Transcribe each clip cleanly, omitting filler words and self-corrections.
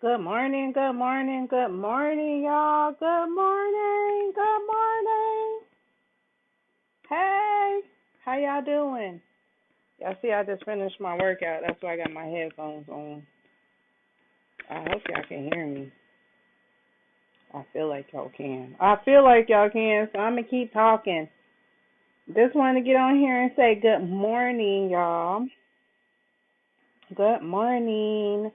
Good morning, good morning, good morning, y'all. Good morning, good morning. Hey, how y'all doing? Y'all see, I just finished my workout. That's why I got my headphones on. I hope y'all can hear me. I feel like y'all can. So I'm going to keep talking. Just want to get on here and say good morning, y'all. Good morning.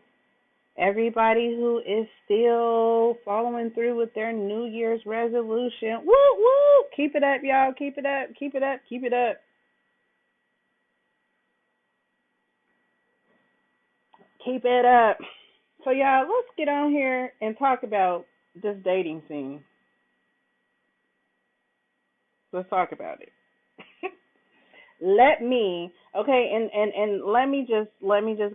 Everybody who is still following through with their New Year's resolution. Woo, woo. Keep it up, y'all. Keep it up. Keep it up. Keep it up. Keep it up. So, y'all, let's get on here and talk about this dating scene. Let's talk about it. And let me just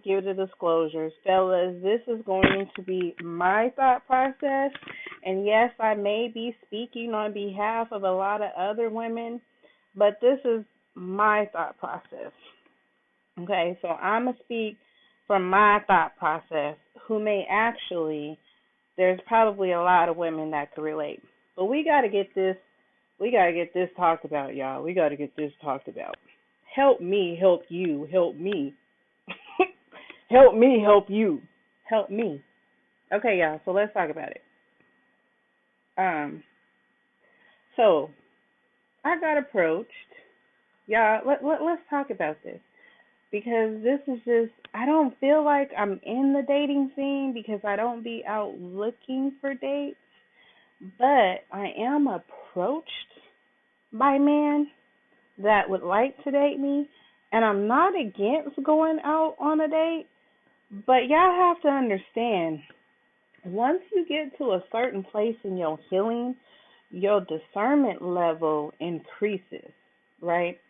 give the disclosures, fellas. This is going to be my thought process, and yes, I may be speaking on behalf of a lot of other women, but this is my thought process. Okay, so I'm gonna speak from my thought process, who may actually. There's probably a lot of women that could relate, but we got to get this. We got to get this talked about, y'all. We got to get this talked about. Help me, help you, help me. Help me, help you. Help me. Okay, y'all, so let's talk about it. Um, so I got approached. Y'all, let's talk about this. Because this is just, I don't feel like I'm in the dating scene because I don't be out looking for dates, but I am approached by men that would like to date me, and I'm not against going out on a date, but y'all have to understand, once you get to a certain place in your healing, your discernment level increases, right?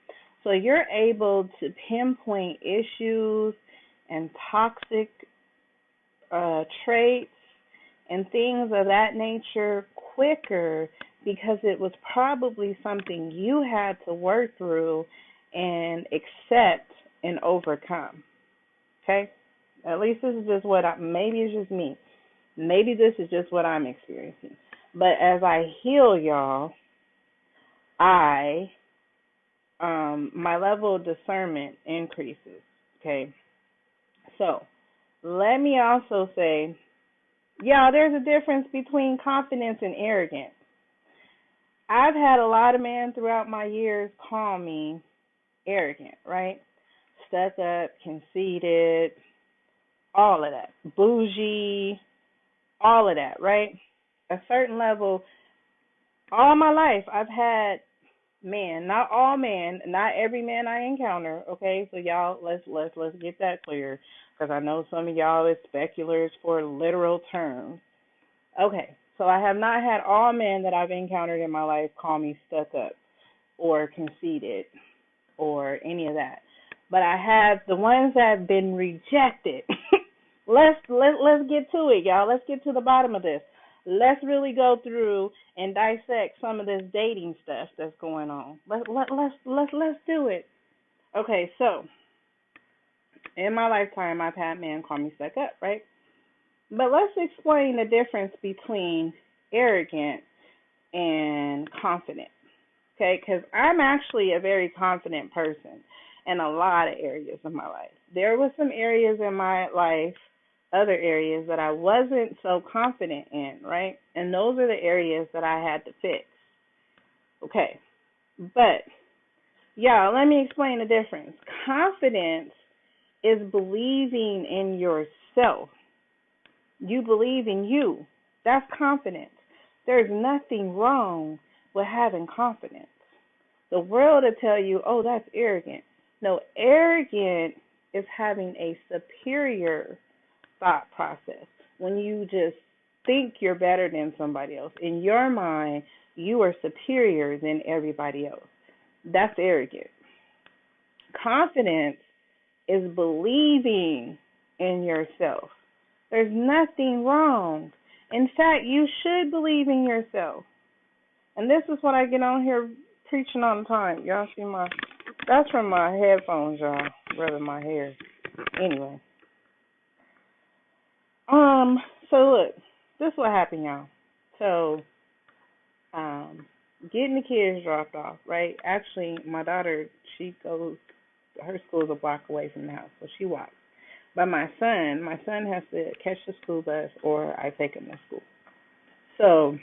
So you're able to pinpoint issues and toxic traits and things of that nature quicker because it was probably something you had to work through and accept and overcome. Okay? At least this is just maybe it's just me. Maybe this is just what I'm experiencing. But as I heal, y'all, my level of discernment increases. Okay? So, let me also say, there's a difference between confidence and arrogance. I've had a lot of men throughout my years call me arrogant, right? Stuck up, conceited, all of that. Bougie, all of that, right? A certain level. All my life, I've had men, not all men, not every man I encounter. Okay, so y'all, let's get that clear, because I know some of y'all is speculars for literal terms. Okay, so I have not had all men that I've encountered in my life call me stuck up or conceited or any of that. But I have the ones that have been rejected. Let's get to it, y'all. Let's get to the bottom of this. Let's really go through and dissect some of this dating stuff that's going on. Let's do it. Okay, so in my lifetime, I've had men call me stuck up, right? But let's explain the difference between arrogant and confident, okay? Because I'm actually a very confident person in a lot of areas of my life. There were some areas in my life, other areas that I wasn't so confident in, right? And those are the areas that I had to fix, okay? But, let me explain the difference. Confidence is believing in yourself. You believe in you. That's confidence. There's nothing wrong with having confidence. The world will tell you, oh, that's arrogant. No, arrogant is having a superior thought process. When you just think you're better than somebody else. In your mind, you are superior than everybody else. That's arrogant. Confidence is believing in yourself. There's nothing wrong. In fact, you should believe in yourself. And this is what I get on here preaching all the time. Y'all see that's from my headphones, y'all, rather my hair. Anyway. So look, this is what happened, y'all. So, um, getting the kids dropped off, right? Actually, my daughter, she goes, her school is a block away from the house, so she walks. But my son has to catch the school bus or I take him to school. So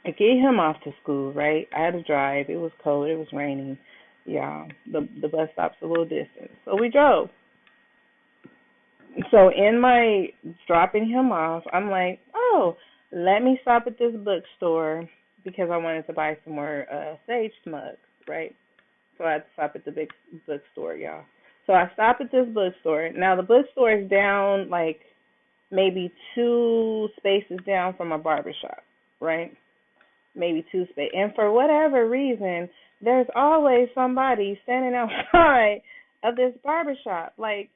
I get him off to school, right? I had to drive. It was cold. It was raining. Yeah, the bus stop's a little distance. So we drove. So in my dropping him off, I'm like, oh, let me stop at this bookstore because I wanted to buy some more sage mugs, right? So I had to stop at the big bookstore, y'all. So I stopped at this bookstore. Now the bookstore is down like maybe two spaces down from a barber shop, right? Maybe two spaces. And for whatever reason, there's always somebody standing outside of this barber shop. Like,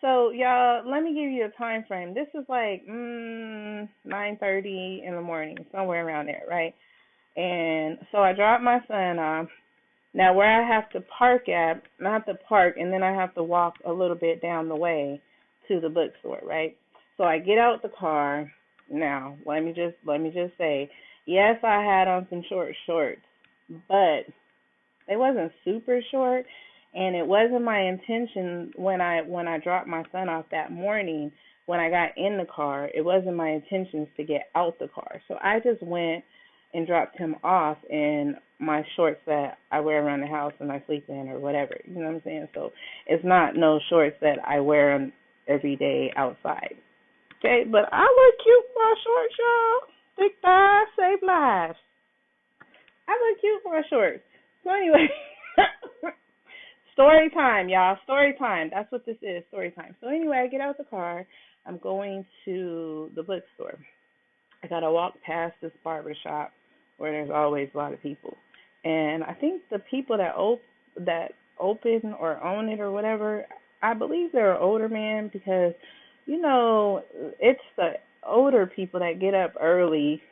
so y'all, let me give you a time frame. This is like 9:30 in the morning, somewhere around there, right? And so I dropped my son off. Now, where I have to park at, I have to park, and then I have to walk a little bit down the way to the bookstore, right? So I get out the car. Now, let me just say, yes, I had on some short shorts, but it wasn't super short, and it wasn't my intention when I dropped my son off that morning. When I got in the car, it wasn't my intentions to get out the car. So I just went and dropped him off in my shorts that I wear around the house and I sleep in or whatever. You know what I'm saying? So it's not no shorts that I wear every day outside. Okay, but I look cute for a shorts, y'all. Thick thighs save lives. I look cute for a shorts. So anyway, story time, y'all. Story time. That's what this is. Story time. So anyway, I get out the car. I'm going to the bookstore. I gotta walk past this barber shop where there's always a lot of people, and I think the people that open or own it or whatever, I believe they're older men because, it's the older people that get up early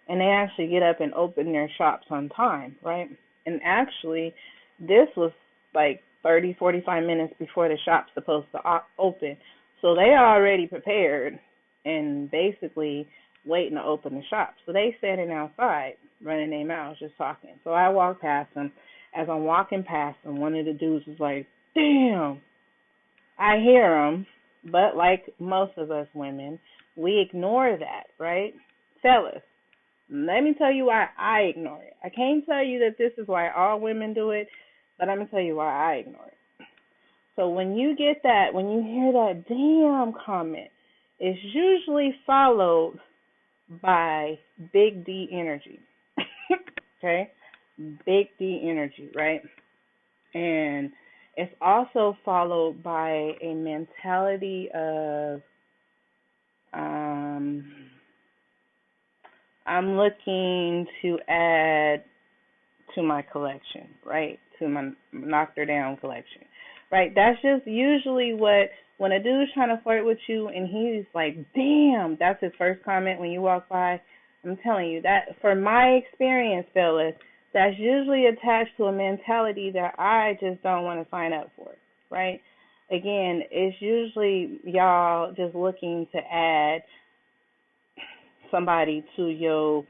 and they actually get up and open their shops on time, right? And actually, this was like 30, 45 minutes before the shop's supposed to open. So they already prepared and basically waiting to open the shop. So they standing outside, running their mouths, just talking. So I walked past them. As I'm walking past them, one of the dudes was like, damn. I hear them, but like most of us women, we ignore that, right? Fellas, let me tell you why I ignore it. I can't tell you that this is why all women do it, but I'm going to tell you why I ignore it. So when you get that, when you hear that damn comment, it's usually followed by big D energy. Okay? Big D energy, right? And it's also followed by a mentality of I'm looking to add to my collection, right? To my knock her down collection, right? That's just usually what, when a dude's trying to flirt with you and he's like, damn, that's his first comment when you walk by. I'm telling you that from my experience, fellas, that's usually attached to a mentality that I just don't want to sign up for, right? Again, it's usually y'all just looking to add somebody to your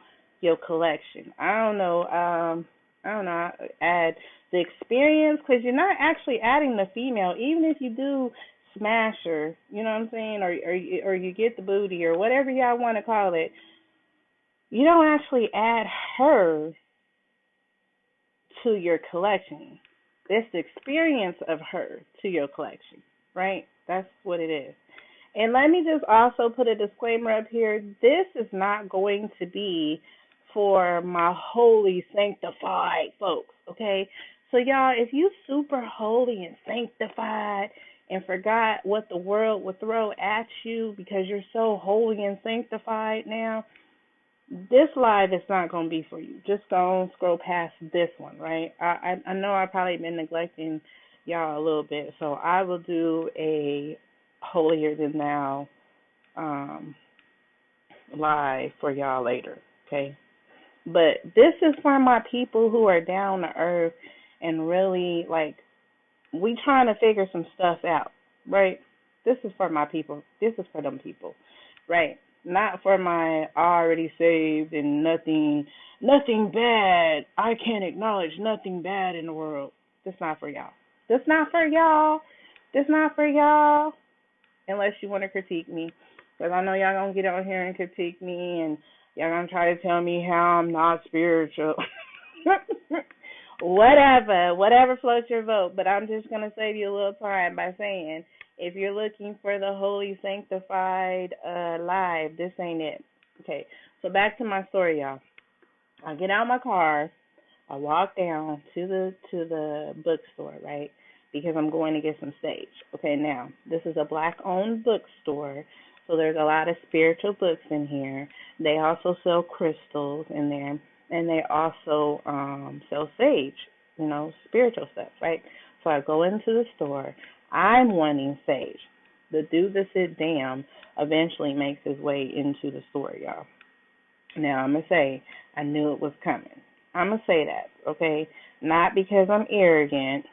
collection. I don't know, add the experience, because you're not actually adding the female, even if you do smash her, you know what I'm saying, or you get the booty or whatever y'all want to call it. You don't actually add her to your collection. It's the experience of her to your collection, right? That's what it is. And let me just also put a disclaimer up here. This is not going to be for my holy sanctified folks, okay? So y'all, if you super holy and sanctified and forgot what the world would throw at you because you're so holy and sanctified now, this live is not going to be for you. Just don't scroll past this one, right? I know I've probably been neglecting y'all a little bit, so I will do a holier than thou live for y'all later, okay? But this is for my people who are down to earth and really, like, we trying to figure some stuff out, right? This is for my people. This is for them people, right? Not for my already saved and nothing bad. I can't acknowledge nothing bad in the world. That's not for y'all. That's not for y'all. That's not for y'all. Unless you want to critique me. Because I know y'all going to get on here and critique me, and y'all going to try to tell me how I'm not spiritual. Whatever floats your boat. But I'm just going to save you a little time by saying, if you're looking for the holy, sanctified life, this ain't it. Okay, so back to my story, y'all. I get out of my car. I walk down to the bookstore, right? Because I'm going to get some sage. Okay, now, this is a black-owned bookstore, so there's a lot of spiritual books in here. They also sell crystals in there, and they also sell sage, spiritual stuff, right? So I go into the store. I'm wanting sage. The dude that said damn eventually makes his way into the store, y'all. Now, I'm going to say, I knew it was coming. I'm going to say that, okay? Not because I'm arrogant.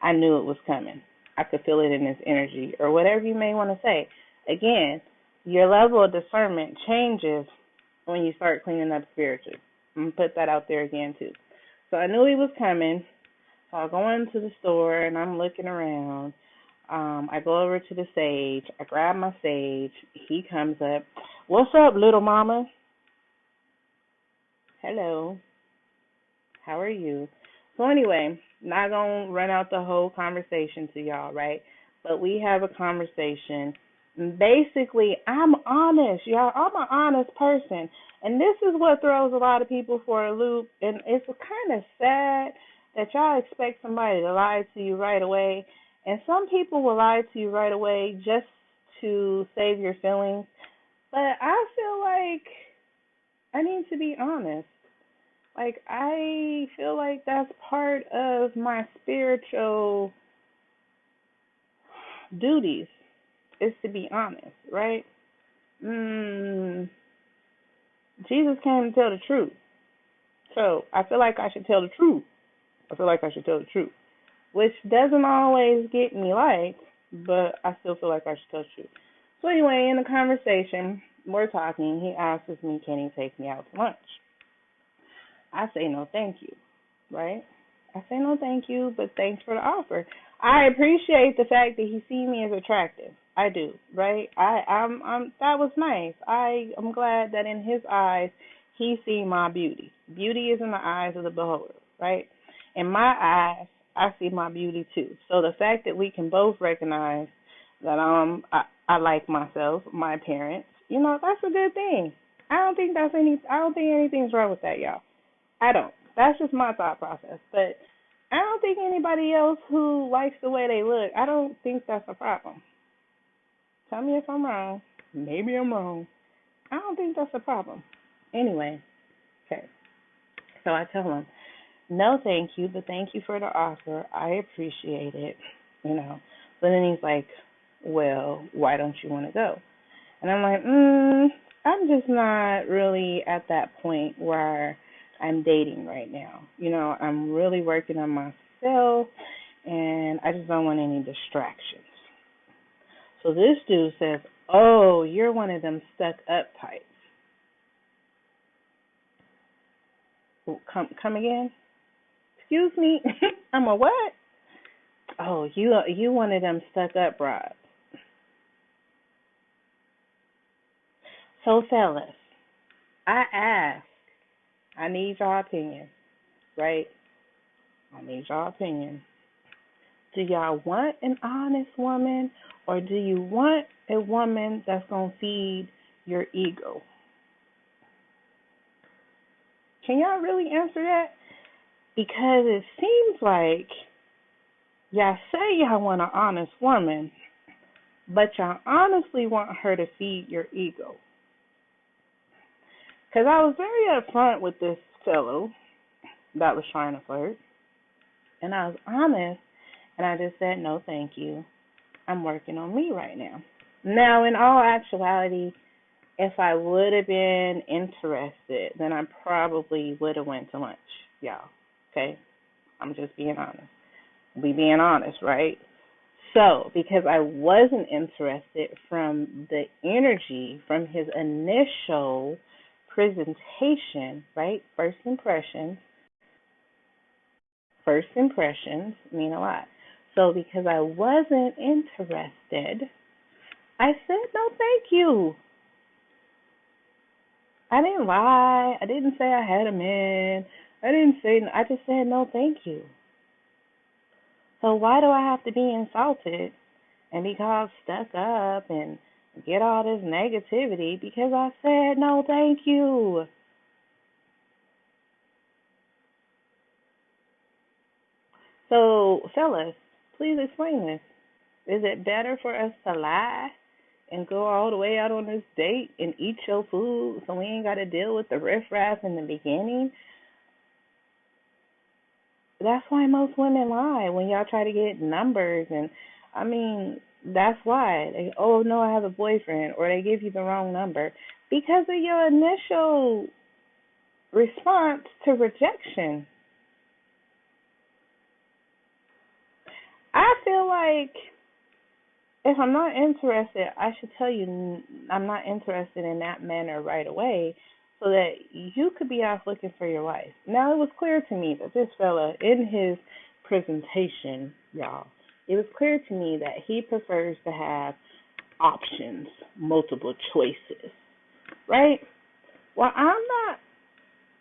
I knew it was coming. I could feel it in his energy, or whatever you may want to say. Again, your level of discernment changes when you start cleaning up spiritually. I'm going to put that out there again, too. So I knew he was coming. So I go into the store, and I'm looking around. I go over to the sage. I grab my sage. He comes up. What's up, little mama? Hello. How are you? So anyway, not going to run out the whole conversation to y'all, right? But we have a conversation. Basically, I'm honest, y'all. I'm an honest person. And this is what throws a lot of people for a loop. And it's kind of sad that y'all expect somebody to lie to you right away. And some people will lie to you right away just to save your feelings. But I feel like I need to be honest. Like, I feel like that's part of my spiritual duties, is to be honest, right? Jesus came to tell the truth. So I feel like I should tell the truth. Which doesn't always get me liked, but I still feel like I should tell the truth. So anyway, in the conversation, we're talking. He asks me, can he take me out to lunch? I say no, thank you, right? I say no, thank you, but thanks for the offer. I appreciate the fact that he sees me as attractive. I do, right? I'm that was nice. I'm glad that in his eyes he see my beauty. Beauty is in the eyes of the beholder, right? In my eyes, I see my beauty too. So the fact that we can both recognize that I like myself, my appearance, that's a good thing. I don't think anything's wrong with that, y'all. I don't. That's just my thought process. But I don't think anybody else who likes the way they look, I don't think that's a problem. Tell me if I'm wrong. Maybe I'm wrong. I don't think that's a problem. Anyway, okay. So I tell him, no, thank you, but thank you for the offer. I appreciate it, But then he's like, well, why don't you want to go? And I'm like, I'm just not really at that point where I'm dating right now. I'm really working on myself, and I just don't want any distractions. So this dude says, oh, you're one of them stuck up types. Come again? Excuse me? I'm a what? Oh, you one of them stuck up broads. So fellas, I ask, I need your opinion, right? I need your opinion. Do y'all want an honest woman, or do you want a woman that's going to feed your ego? Can y'all really answer that? Because it seems like y'all say y'all want an honest woman, but y'all honestly want her to feed your ego. Because I was very upfront with this fellow that was trying to flirt, and I was honest, and I just said, no, thank you. I'm working on me right now. Now, in all actuality, if I would have been interested, then I probably would have went to lunch, y'all. Okay? I'm just being honest. We being honest, right? So, because I wasn't interested from the energy, from his initial presentation, right? First impressions mean a lot. So, because I wasn't interested, I said no, thank you. I didn't lie. I didn't say I had a man. I just said no, thank you. So, why do I have to be insulted and be called stuck up and get all this negativity because I said no, thank you? So, fellas, please explain this. Is it better for us to lie and go all the way out on this date and eat your food so we ain't got to deal with the riffraff in the beginning? That's why most women lie when y'all try to get numbers. And I mean, that's why. Oh, no, I have a boyfriend, or they give you the wrong number because of your initial response to rejection. I feel like if I'm not interested, I should tell you I'm not interested in that manner right away so that you could be off looking for your wife. Now, it was clear to me that this fella, in his presentation, y'all, it was clear to me that he prefers to have options, multiple choices, right? Well, I'm not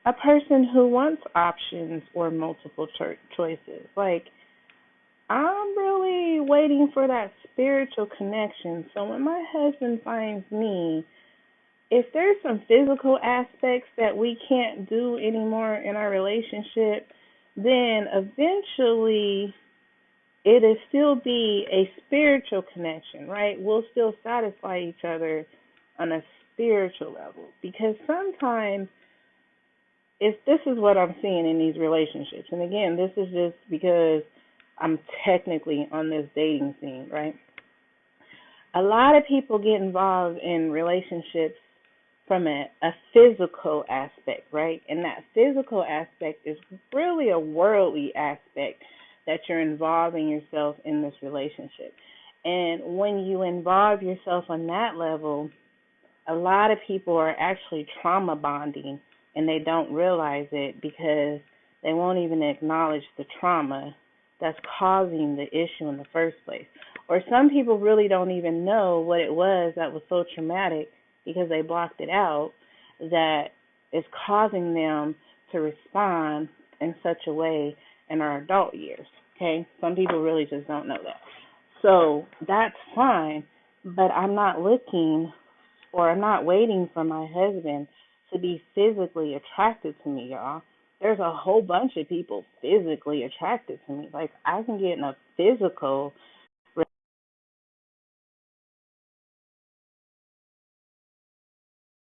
a person who wants options or multiple choices. Like, I'm really waiting for that spiritual connection. So when my husband finds me, if there's some physical aspects that we can't do anymore in our relationship, then eventually it'll still be a spiritual connection, right? We'll still satisfy each other on a spiritual level. Because sometimes, if this is what I'm seeing in these relationships, and again, this is just because I'm technically on this dating scene, right? A lot of people get involved in relationships from a physical aspect, right? And that physical aspect is really a worldly aspect that you're involving yourself in this relationship. And when you involve yourself on that level, a lot of people are actually trauma bonding and they don't realize it because they won't even acknowledge the trauma that's causing the issue in the first place. Or some people really don't even know what it was that was so traumatic because they blocked it out that is causing them to respond in such a way in our adult years. Okay? Some people really just don't know that. So that's fine, but I'm not looking or I'm not waiting for my husband to be physically attracted to me, y'all. There's a whole bunch of people physically attracted to me. Like, I can get in a physical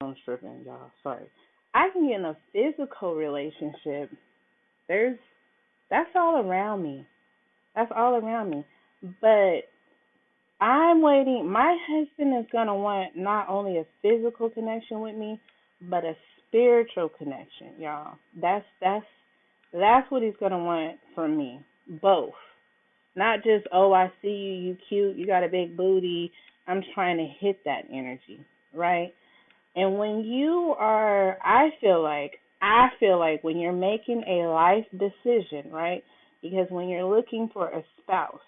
I'm stripping, y'all. Sorry. I can get in a physical relationship. There's That's all around me. That's all around me. But I'm waiting. My husband is gonna want not only a physical connection with me, but a spiritual connection, y'all. That's what he's gonna want from me. Both. Not just, oh, I see you, you cute, you got a big booty. I'm trying to hit that energy, right? And when you are, I feel like when you're making a life decision, right? Because when you're looking for a spouse,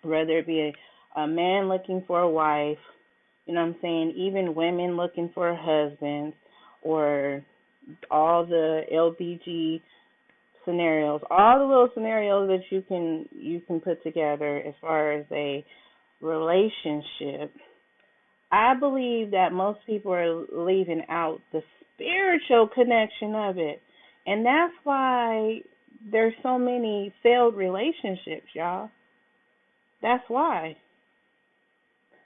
whether it be a man looking for a wife, you know what I'm saying, even women looking for husbands, or all the LBG scenarios, all the little scenarios that you can put together as far as a relationship, I believe that most people are leaving out the spiritual connection of it. And that's why there's so many failed relationships, y'all. That's why.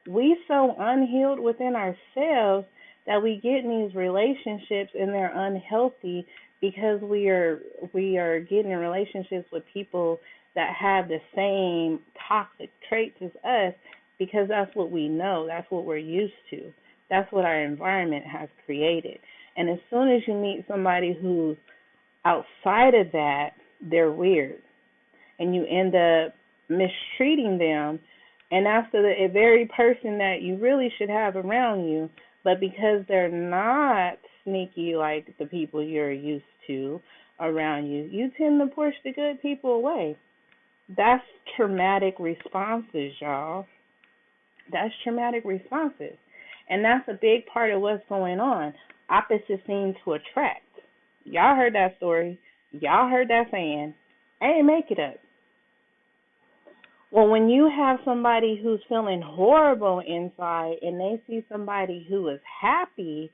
We so unhealed within ourselves that we get in these relationships and they're unhealthy because we are getting in relationships with people that have the same toxic traits as us because that's what we know, that's what we're used to. That's what our environment has created. And as soon as you meet somebody who's outside of that, they're weird. And you end up mistreating them, and that's the very person that you really should have around you, but because they're not sneaky like the people you're used to around you, you tend to push the good people away. That's traumatic responses, y'all. That's traumatic responses. And that's a big part of what's going on. Opposites seem to attract. Y'all heard that story. Y'all heard that saying. I ain't make it up. Well, when you have somebody who's feeling horrible inside and they see somebody who is happy,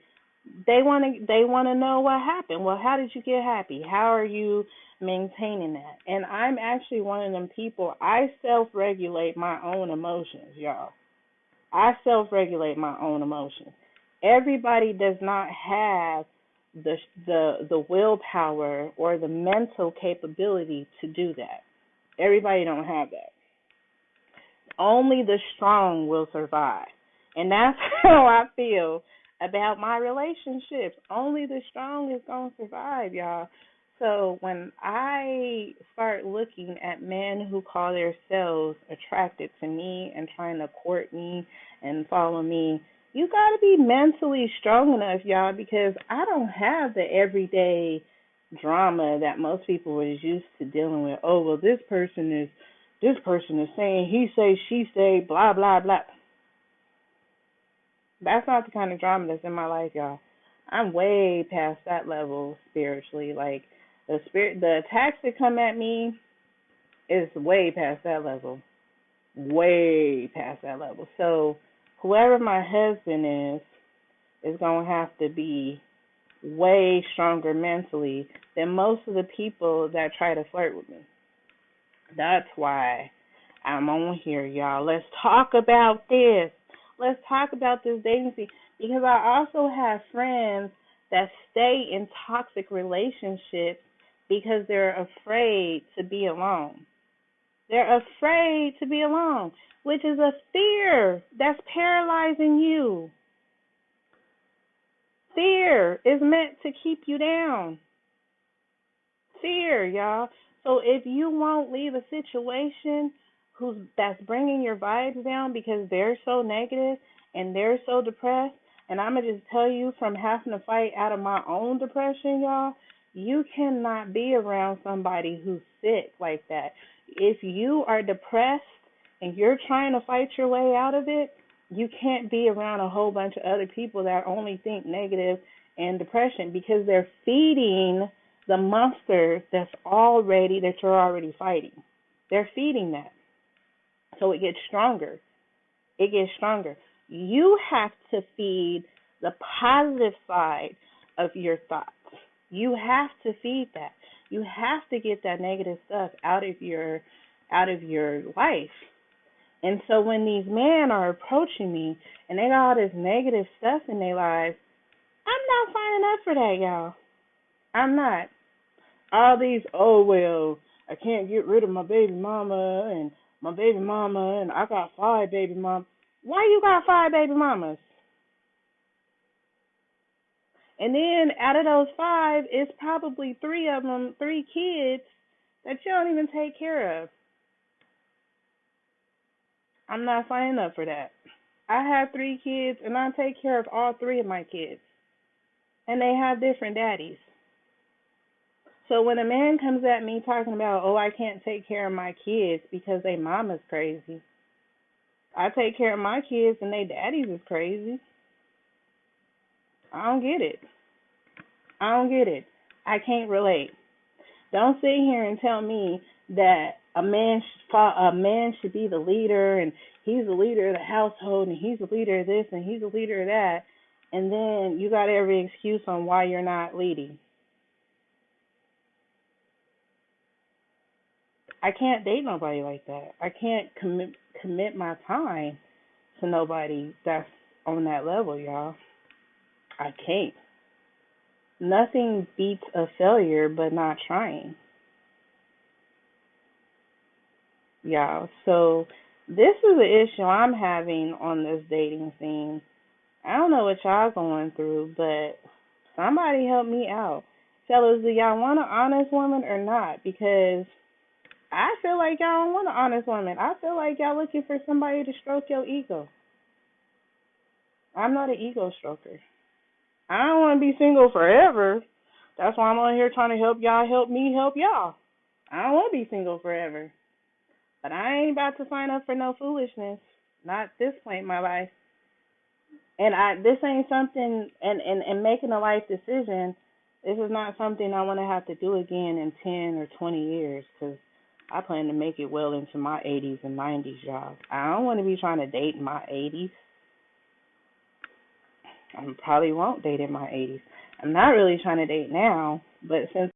they want to know what happened. Well, how did you get happy? How are you maintaining that? And I'm actually one of them people. I self-regulate my own emotions, y'all. I self-regulate my own emotions. Everybody does not have the willpower or the mental capability to do that. Everybody don't have that. Only the strong will survive. And that's how I feel about my relationships. Only the strong is going to survive, y'all. So when I start looking at men who call themselves attracted to me and trying to court me and follow me, you got to be mentally strong enough, y'all, because I don't have the everyday drama that most people is used to dealing with. Oh, well, this person is saying he say, she say, blah, blah, blah. That's not the kind of drama that's in my life, y'all. I'm way past that level spiritually. Like the attacks that come at me is way past that level. Way past that level. So whoever my husband is gonna have to be way stronger mentally than most of the people that try to flirt with me. That's why I'm on here, y'all. Let's talk about this. Let's talk about this dating scene. Because I also have friends that stay in toxic relationships because they're afraid to be alone. They're afraid to be alone, which is a fear that's paralyzing you. Fear is meant to keep you down. Fear, y'all. So if you won't leave a situation that's bringing your vibes down because they're so negative and they're so depressed, and I'm gonna just tell you from having to fight out of my own depression, y'all, you cannot be around somebody who's sick like that. If you are depressed and you're trying to fight your way out of it, you can't be around a whole bunch of other people that only think negative and depression because they're feeding the monster that you're already fighting. They're feeding that. So it gets stronger. It gets stronger. You have to feed the positive side of your thoughts. You have to feed that. You have to get that negative stuff out of your life. And so when these men are approaching me and they got all this negative stuff in their lives, I'm not signing up for that, y'all. I'm not. All these, oh, well, I can't get rid of my baby mama and I got 5 baby mamas. Why you got 5 baby mamas? And then out of those 5, it's probably 3 of them, 3 kids that you don't even take care of. I'm not signing up for that. I have 3 kids and I take care of all 3 of my kids. And they have different daddies. So when a man comes at me talking about, oh, I can't take care of my kids because they mama's crazy, I take care of my kids and they daddies is crazy. I don't get it. I don't get it. I can't relate. Don't sit here and tell me that a man should be the leader and he's the leader of the household and he's the leader of this and he's the leader of that, and then you got every excuse on why you're not leading. I can't date nobody like that. I can't commit my time to nobody that's on that level, y'all. I can't. Nothing beats a failure but not trying, y'all. So this is the issue I'm having on this dating scene. I don't know what y'all going through, but somebody help me out. Fellas, do y'all want an honest woman or not? Because I feel like y'all don't want an honest woman. I feel like y'all looking for somebody to stroke your ego. I'm not an ego stroker. I don't want to be single forever. That's why I'm on here trying to help y'all, help me, help y'all. I don't want to be single forever. But I ain't about to sign up for no foolishness. Not at this point in my life. And this ain't something, and making a life decision, this is not something I want to have to do again in 10 or 20 years, because I plan to make it well into my 80s and 90s, y'all. I don't want to be trying to date in my 80s. I probably won't date in my 80s. I'm not really trying to date now, but since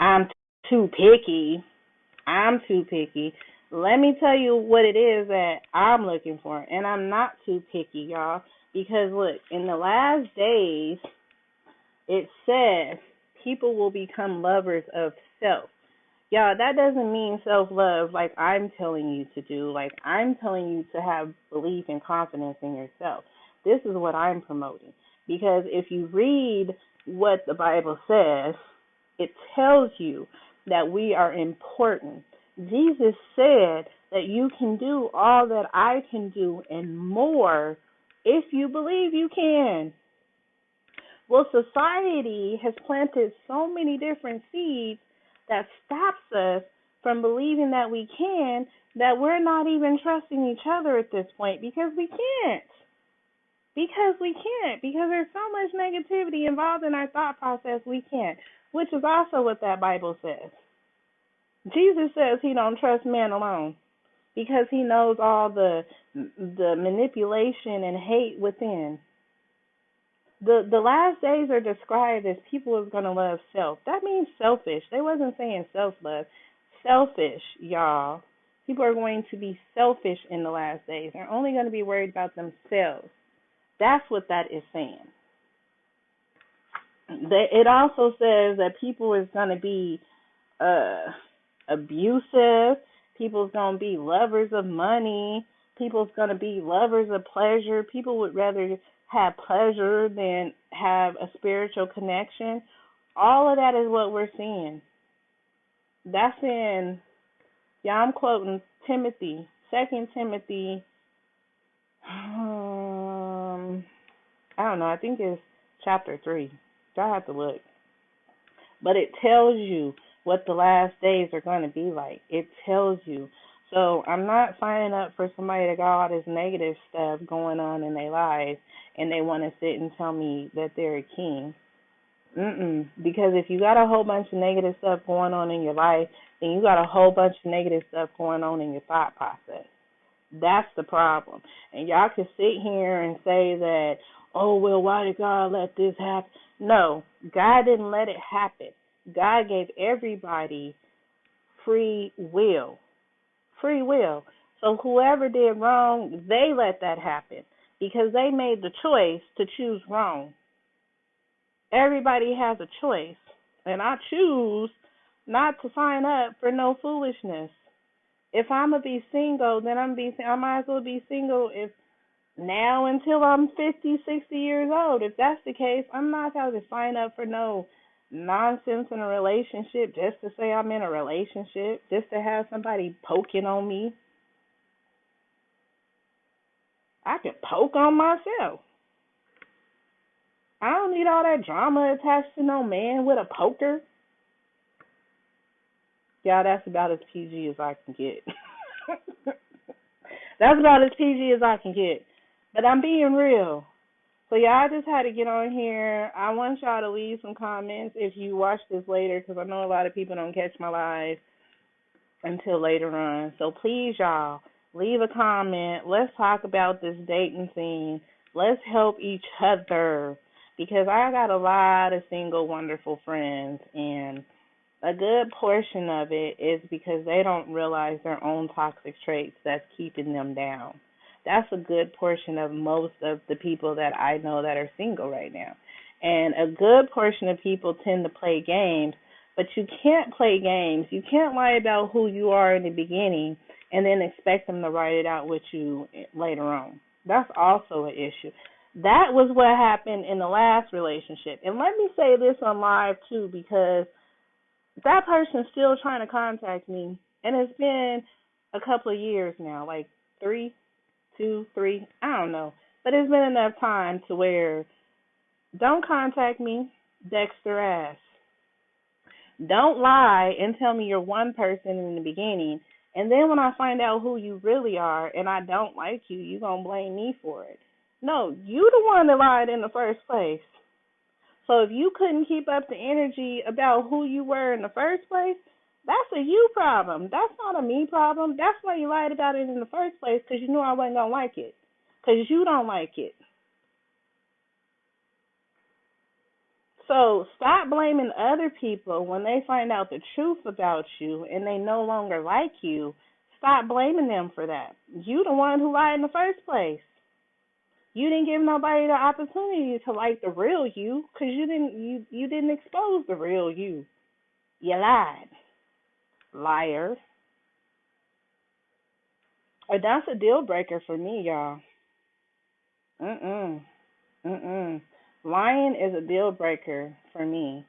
I'm too picky, I'm too picky. Let me tell you what it is that I'm looking for, and I'm not too picky, y'all, because look, in the last days, it says people will become lovers of self. Y'all, that doesn't mean self-love like I'm telling you to do. Like I'm telling you to have belief and confidence in yourself. This is what I'm promoting. Because if you read what the Bible says, it tells you that we are important. Jesus said that you can do all that I can do and more if you believe you can. Well, society has planted so many different seeds that stops us from believing that we can, that we're not even trusting each other at this point because we can't. Because we can't. Because there's so much negativity involved in our thought process, we can't. Which is also what that Bible says. Jesus says he don't trust man alone because he knows all the manipulation and hate within. The last days are described as people is going to love self. That means selfish. They wasn't saying self-love. Selfish, y'all. People are going to be selfish in the last days. They're only going to be worried about themselves. That's what that is saying. It also says that people is going to be abusive. People's going to be lovers of money. People's going to be lovers of pleasure. People would rather have pleasure than have a spiritual connection. All of that is what we're seeing. That's in, I'm quoting Timothy, 2 Timothy, I don't know, I think it's chapter 3. I have to look. But it tells you what the last days are going to be like. It tells you. So I'm not signing up for somebody that got all this negative stuff going on in their lives and they want to sit and tell me that they're a king. Because if you got a whole bunch of negative stuff going on in your life, then you got a whole bunch of negative stuff going on in your thought process. That's the problem. And y'all can sit here and say that, oh, well, why did God let this happen? No, God didn't let it happen. God gave everybody free will. Free will. So whoever did wrong, they let that happen because they made the choice to choose wrong. Everybody has a choice, and I choose not to sign up for no foolishness. If I'm going to be single, then I might as well be single if now until I'm 50, 60 years old. If that's the case, I'm not going to sign up for no nonsense in a relationship just to say I'm in a relationship, just to have somebody poking on me. I can poke on myself. I don't need all that drama attached to no man with a poker. Yeah, that's about as PG as I can get. That's about as PG as I can get. But I'm being real. So, yeah, I just had to get on here. I want y'all to leave some comments if you watch this later, because I know a lot of people don't catch my live until later on. So, please, y'all, leave a comment. Let's talk about this dating scene. Let's help each other, because I got a lot of single, wonderful friends, and a good portion of it is because they don't realize their own toxic traits that's keeping them down. That's a good portion of most of the people that I know that are single right now. And a good portion of people tend to play games, but you can't play games. You can't lie about who you are in the beginning and then expect them to write it out with you later on. That's also an issue. That was what happened in the last relationship. And let me say this on live, too, because that person's still trying to contact me And it's been a couple of years now, like 3, 2, 3, I don't know. But it's been enough time to where don't contact me, Dexter ass. Don't lie and tell me you're one person in the beginning, and then when I find out who you really are and I don't like you, you gonna blame me for it. No, you the one that lied in the first place. So if you couldn't keep up the energy about who you were in the first place, that's a you problem. That's not a me problem. That's why you lied about it in the first place, because you knew I wasn't gonna like it. Because you don't like it. So stop blaming other people when they find out the truth about you and they no longer like you. Stop blaming them for that. You the one who lied in the first place. You didn't give nobody the opportunity to like the real you because you didn't expose the real you. You lied, liar. Or that's a deal breaker for me, y'all. Mm-mm. Mm-mm. Lying is a deal breaker for me.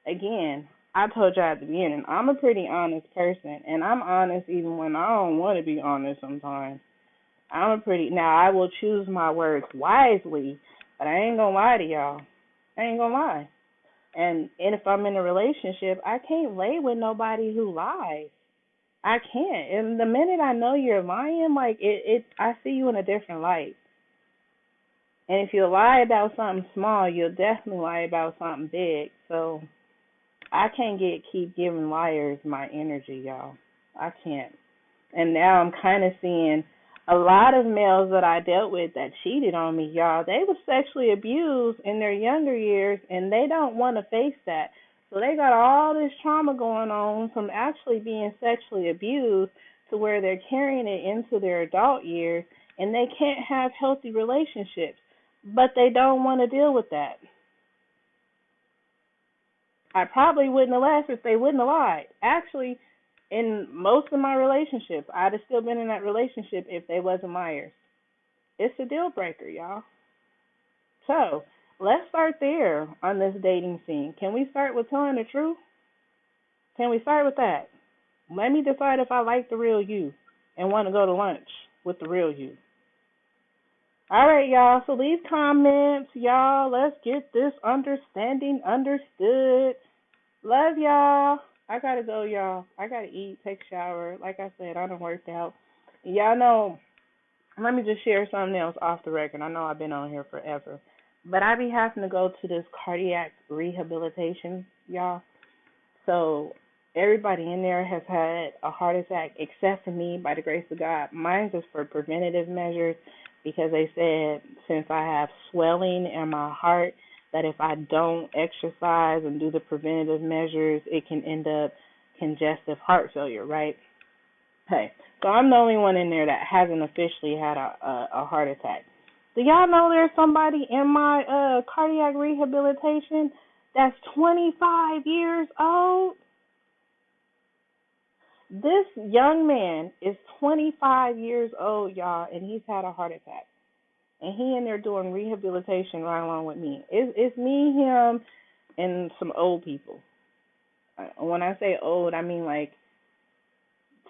Again, I told you at the beginning, I'm a pretty honest person, and I'm honest even when I don't want to be honest sometimes. Now I will choose my words wisely, but I ain't gonna lie to y'all. I ain't gonna lie. And if I'm in a relationship, I can't lay with nobody who lies. I can't. And the minute I know you're lying, like I see you in a different light. And if you lie about something small, you'll definitely lie about something big. So I can't keep giving liars my energy, y'all. I can't. And now I'm kind of seeing a lot of males that I dealt with that cheated on me, y'all. They were sexually abused in their younger years, and they don't want to face that. So they got all this trauma going on from actually being sexually abused to where they're carrying it into their adult years, and they can't have healthy relationships. But they don't want to deal with that. I probably wouldn't have left if they wouldn't have lied. Actually, in most of my relationships, I'd have still been in that relationship if they wasn't liars. It's a deal breaker, y'all. So, let's start there on this dating scene. Can we start with telling the truth? Can we start with that? Let me decide if I like the real you and want to go to lunch with the real you. All right, y'all. So leave comments, y'all. Let's get this understanding understood. Love y'all. I gotta go, y'all. I gotta eat, take a shower. Like I said, I done worked out. Y'all know, let me just share something else off the record. I know I've been on here forever. But I be having to go to this cardiac rehabilitation, y'all. So everybody in there has had a heart attack except for me, by the grace of God. Mine's is for preventative measures because they said since I have swelling in my heart that if I don't exercise and do the preventative measures, it can end up congestive heart failure, right? Hey, so I'm the only one in there that hasn't officially had a heart attack. Do y'all know there's somebody in my cardiac rehabilitation that's 25 years old? This young man is 25 years old, y'all, and he's had a heart attack. And he in there doing rehabilitation right along with me. It's me, him, and some old people. When I say old, I mean like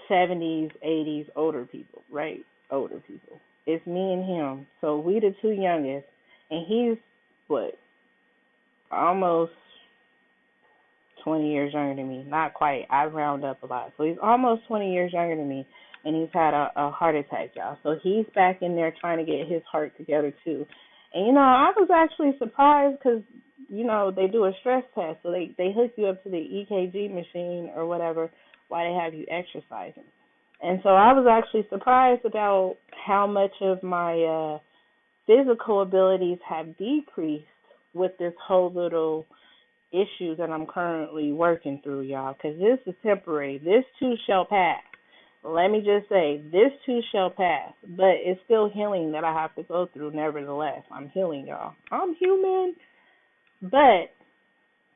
70s, 80s, older people, right? Older people. It's me and him. So we the two youngest, and he's what, almost 20 years younger than me. Not quite. I round up a lot. So he's almost 20 years younger than me, and he's had a heart attack, y'all. So he's back in there trying to get his heart together, too. And, I was actually surprised because, they do a stress test. So they hook you up to the EKG machine or whatever while they have you exercising. And so I was actually surprised about how much of my physical abilities have decreased with this whole little issue that I'm currently working through, y'all, because this is temporary. This too shall pass. Let me just say, this too shall pass, but it's still healing that I have to go through nevertheless. I'm healing, y'all. I'm human. But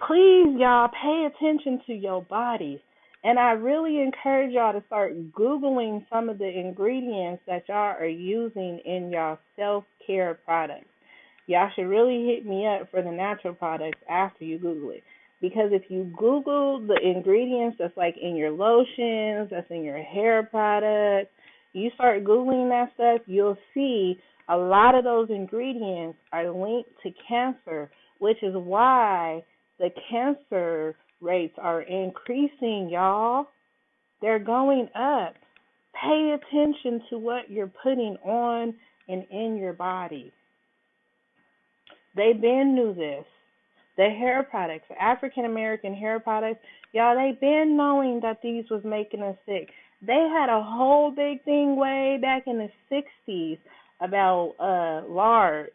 please, y'all, pay attention to your bodies. And I really encourage y'all to start Googling some of the ingredients that y'all are using in y'all self-care products. Y'all should really hit me up for the natural products after you Google it. Because if you Google the ingredients that's like in your lotions, that's in your hair products, you start Googling that stuff, you'll see a lot of those ingredients are linked to cancer, which is why the cancer rates are increasing, y'all. They're going up. Pay attention to what you're putting on and in your body. They been knew this. The hair products, African American hair products, y'all, they been knowing that these was making us sick. They had a whole big thing way back in the 60s about lie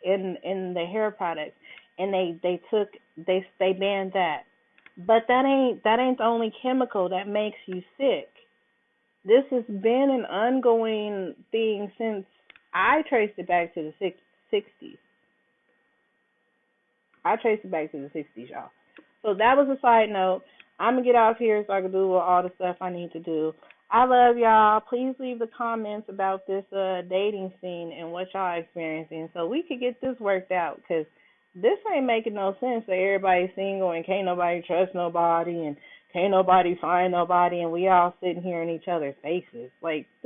in the hair products, and they banned that. But that ain't the only chemical that makes you sick. This has been an ongoing thing since I traced it back to the 60s. I traced it back to the 60s, y'all. So that was a side note. I'm going to get off here so I can do all the stuff I need to do. I love y'all. Please leave the comments about this dating scene and what y'all experiencing so we could get this worked out, because this ain't making no sense that everybody's single and can't nobody trust nobody and can't nobody find nobody and we all sitting here in each other's faces. Like,